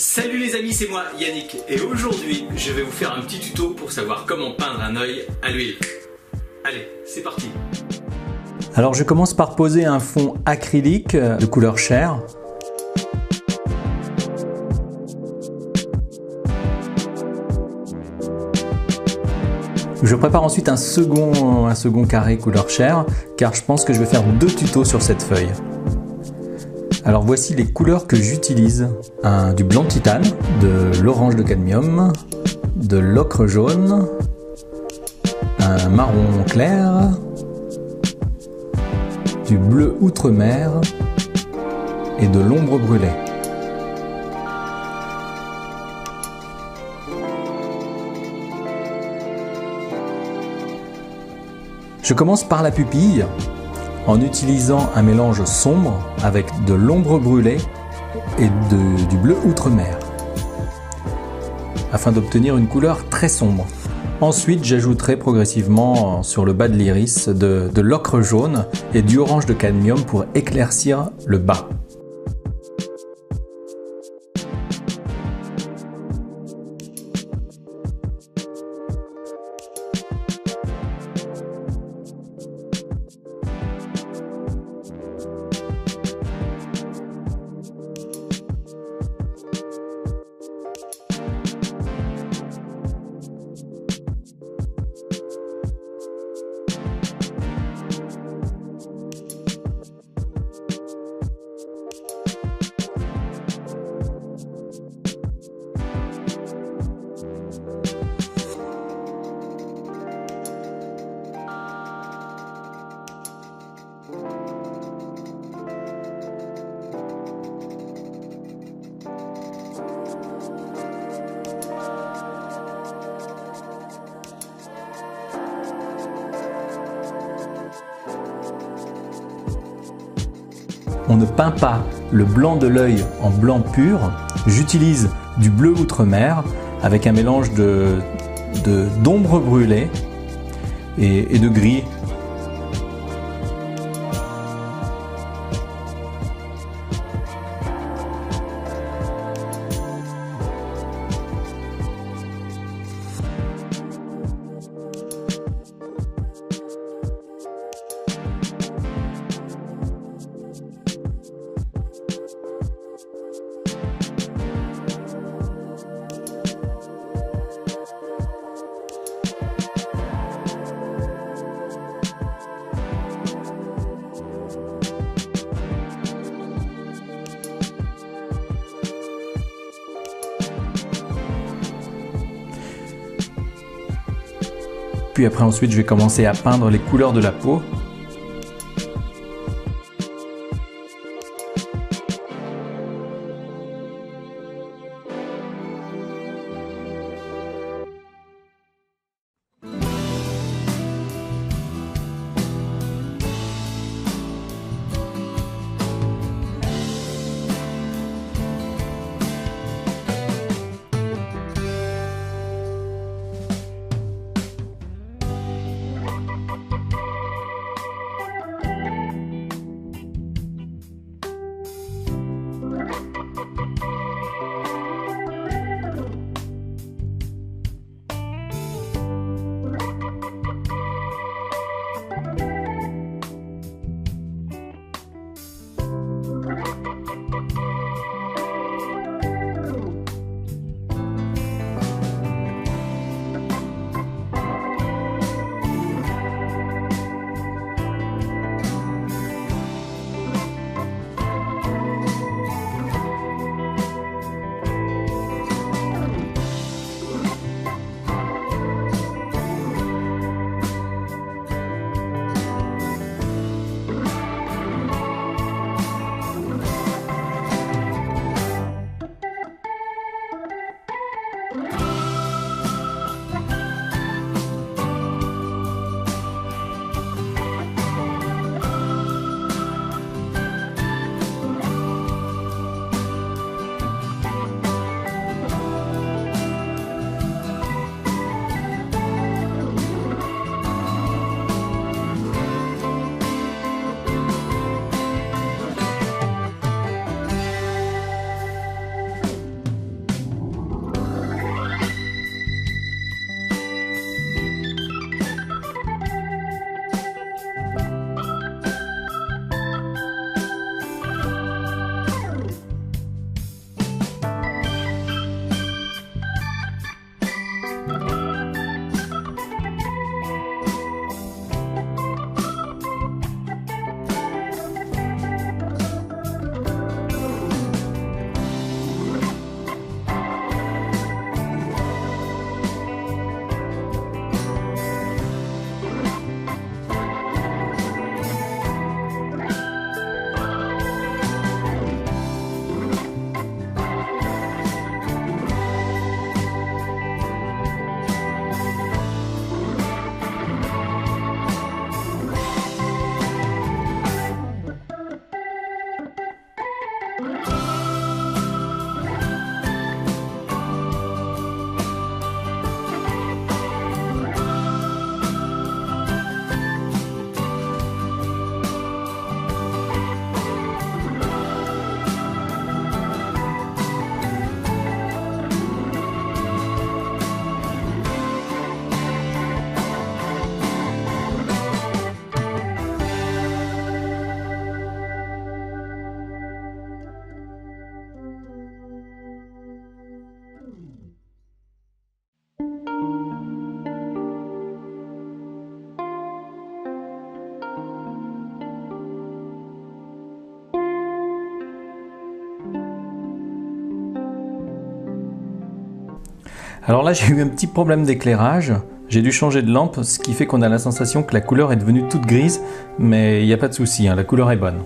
Salut les amis, c'est moi Yannick et aujourd'hui je vais vous faire un petit tuto pour savoir comment peindre un œil à l'huile. Allez, c'est parti. Alors je commence par poser un fond acrylique de couleur chair. Je prépare ensuite un second carré couleur chair car je pense que je vais faire 2 tutos sur cette feuille. Alors voici les couleurs que j'utilise. Du blanc titane, de l'orange de cadmium, de l'ocre jaune, un marron clair, du bleu outre-mer et de l'ombre brulée. Je commence par la pupille en utilisant un mélange sombre avec de l'ombre brulée et du bleu outre-mer afin d'obtenir une couleur très sombre. Ensuite, j'ajouterai progressivement sur le bas de l'iris de l'ocre jaune et du orange de cadmium pour éclaircir le bas. On ne peint pas le blanc de l'œil en blanc pur. J'utilise du bleu outre-mer avec un mélange d'ombre brûlée et de gris. Puis après ensuite je vais commencer à peindre les couleurs de la peau. Alors là, j'ai eu un petit problème d'éclairage. J'ai dû changer de lampe, ce qui fait qu'on a la sensation que la couleur est devenue toute grise, mais il n'y a pas de souci, hein, la couleur est bonne.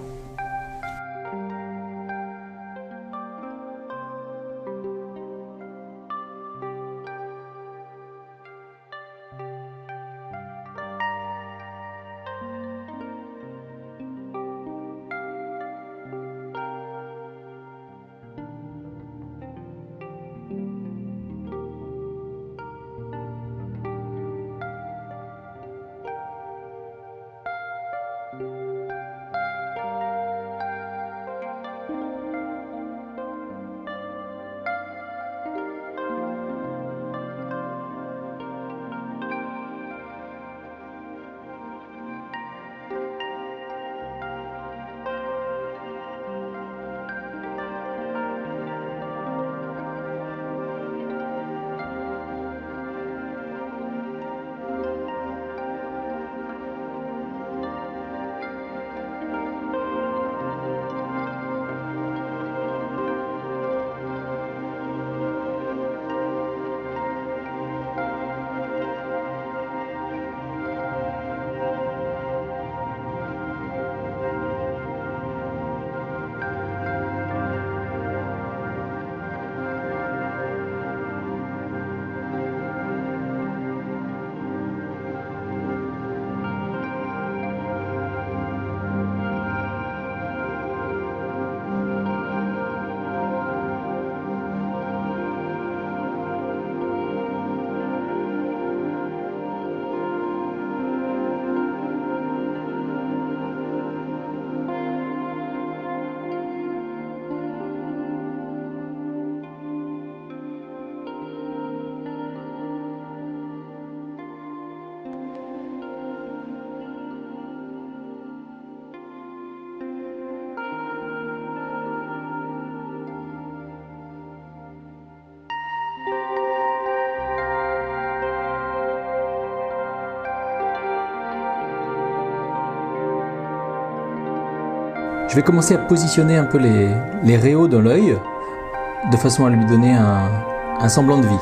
Je vais commencer à positionner un peu les réaux de l'œil, de façon à lui donner un semblant de vie.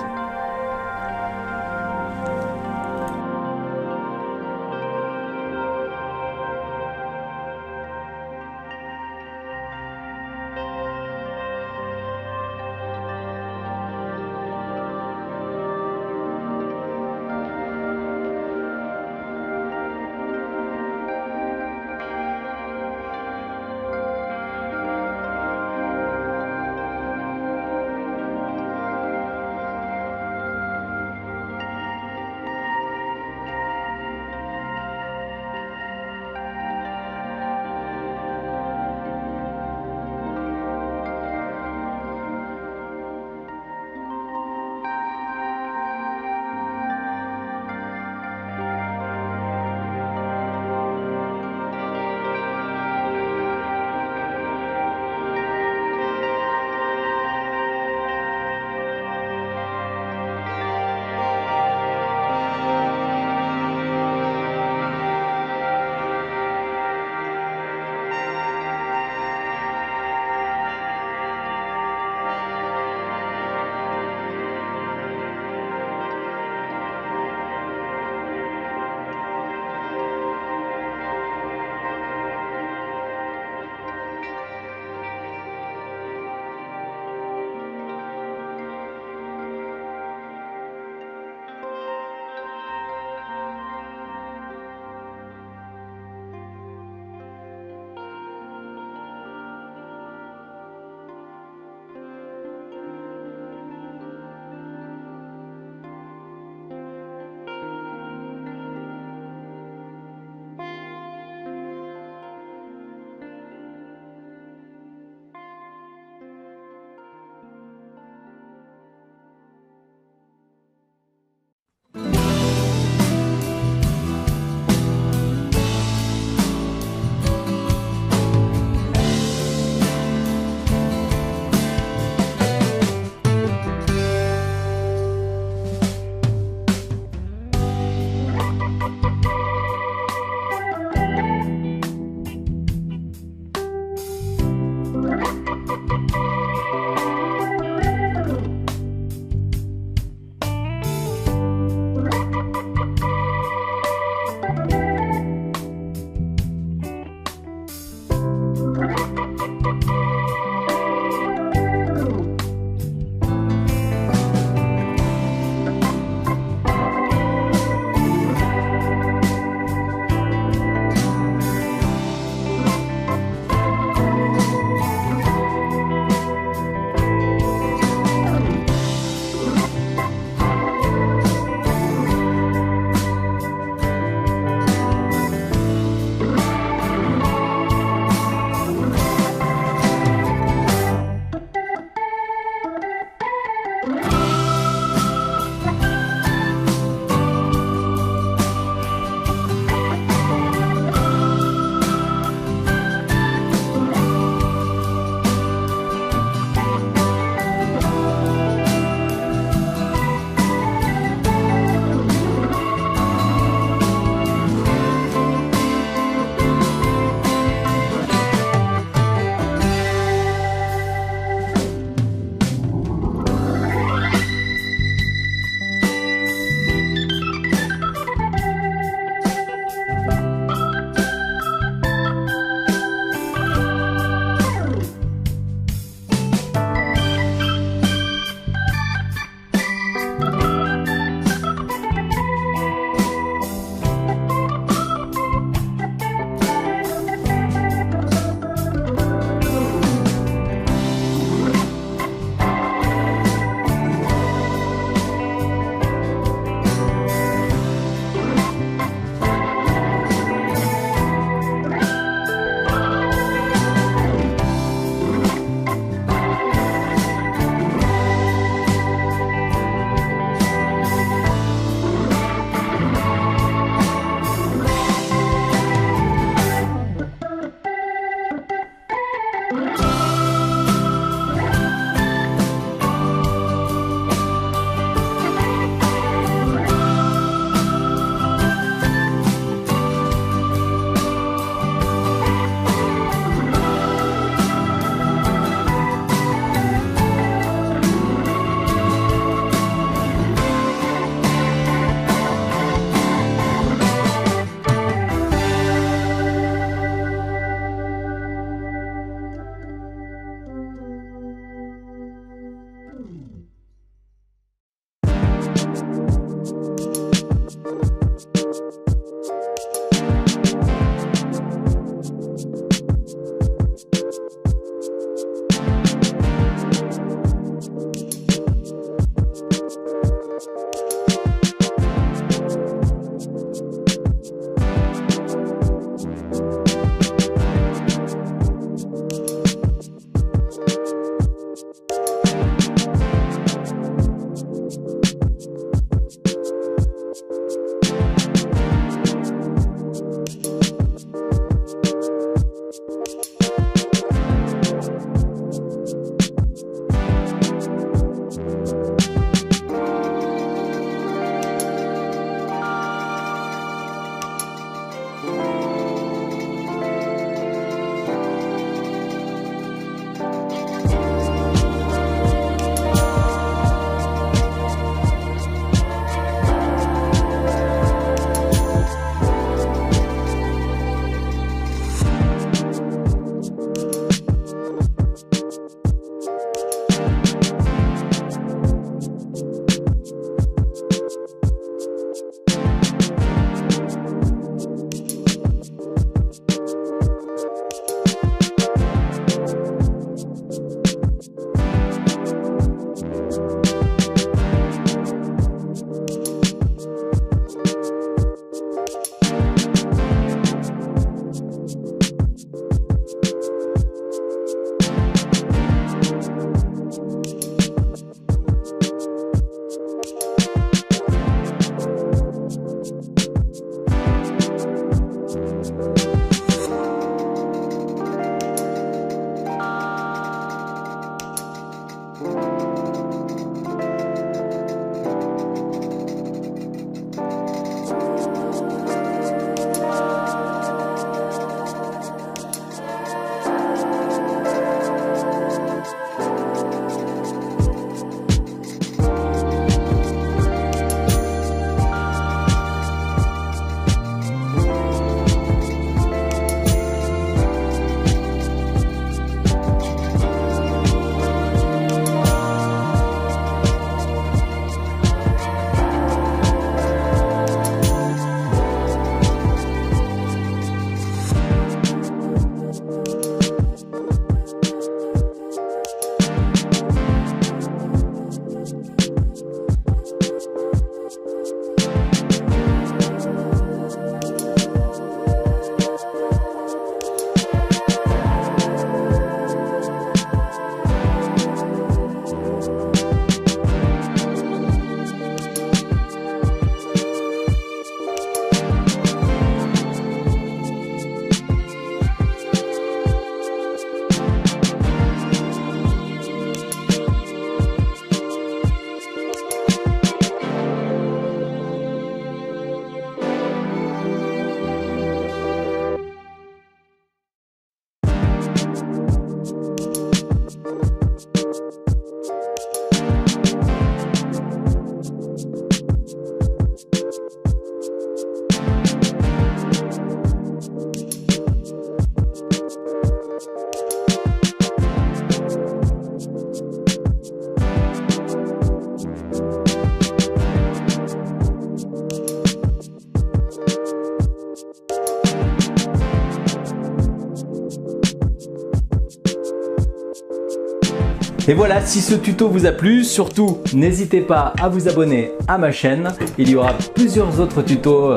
Et voilà, si ce tuto vous a plu, surtout n'hésitez pas à vous abonner à ma chaîne. Il y aura plusieurs autres tutos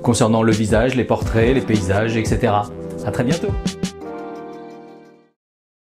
concernant le visage, les portraits, les paysages, etc. À très bientôt.